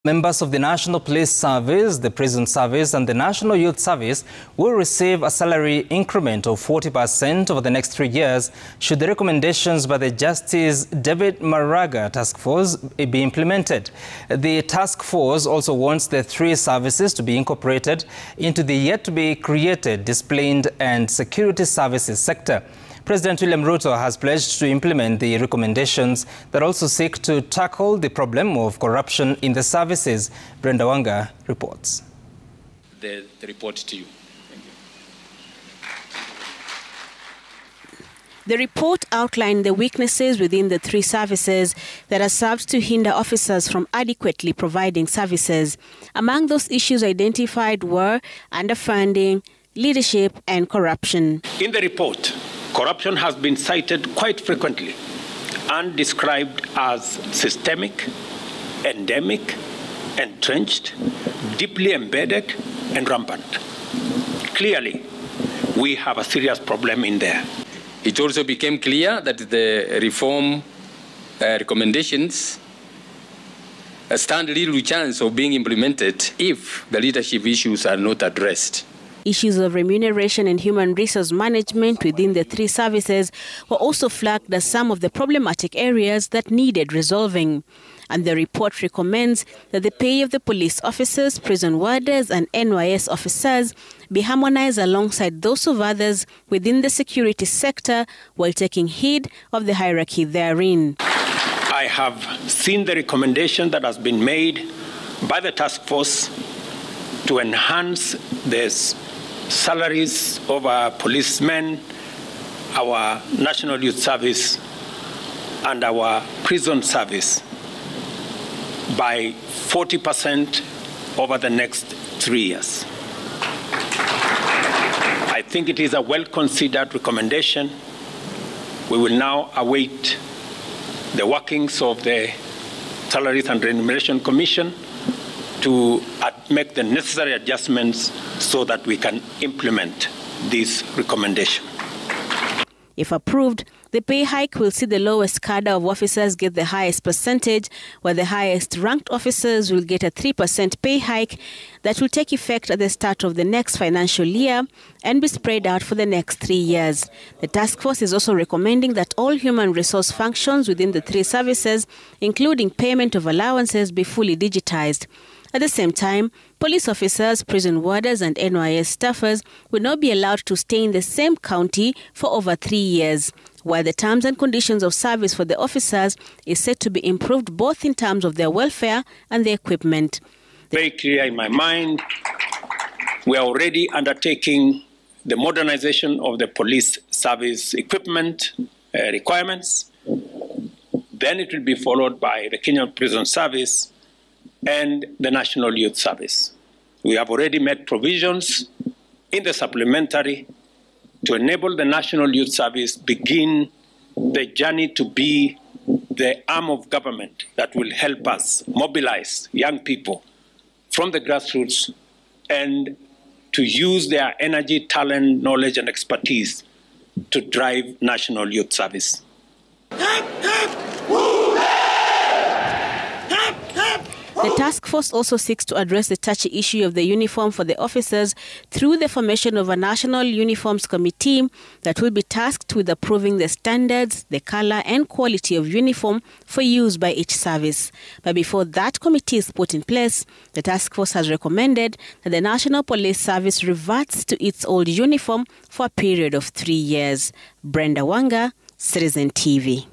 Members of the National Police Service, the Prison Service and the National Youth Service will receive a salary increment of 40% over the next 3 years should the recommendations by the Justice David Maraga task force be implemented. The task force also wants the three services to be incorporated into the yet-to-be-created disciplined and security services sector. President William Ruto has pledged to implement the recommendations that also seek to tackle the problem of corruption in the services. Brenda Wanga reports. The report to you. Thank you. The report outlined the weaknesses within the three services that are served to hinder officers from adequately providing services. Among those issues identified were underfunding, leadership and corruption. In the report, corruption has been cited quite frequently and described as systemic, endemic, entrenched, deeply embedded, and rampant. Clearly, we have a serious problem in there. It also became clear that the reform recommendations stand little chance of being implemented if the leadership issues are not addressed. Issues of remuneration and human resource management within the three services were also flagged as some of the problematic areas that needed resolving. And the report recommends that the pay of the police officers, prison warders and NYS officers be harmonized alongside those of others within the security sector while taking heed of the hierarchy therein. I have seen the recommendation that has been made by the task force to enhance the salaries of our policemen, our National Youth Service, and our prison service by 40% over the next 3 years. I think it is a well-considered recommendation. We will now await the workings of the Salaries and Remuneration Commission to make the necessary adjustments so that we can implement this recommendation. If approved, the pay hike will see the lowest cadre of officers get the highest percentage, while the highest ranked officers will get a 3% pay hike that will take effect at the start of the next financial year and be spread out for the next 3 years. The task force is also recommending that all human resource functions within the three services, including payment of allowances, be fully digitized. At the same time, police officers, prison warders and NYS staffers will not be allowed to stay in the same county for over 3 years, while the terms and conditions of service for the officers is set to be improved both in terms of their welfare and their equipment. Very clear in my mind, we are already undertaking the modernization of the police service equipment requirements. Then it will be followed by the Kenyan Prison Service and the National Youth Service. We have already made provisions in the supplementary to enable the National Youth Service begin the journey to be the arm of government that will help us mobilize young people from the grassroots and to use their energy, talent, knowledge, and expertise to drive National Youth Service. The task force also seeks to address the touchy issue of the uniform for the officers through the formation of a National Uniforms Committee that will be tasked with approving the standards, the color and quality of uniform for use by each service. But before that committee is put in place, the task force has recommended that the National Police Service reverts to its old uniform for a period of 3 years. Brenda Wanga, Citizen TV.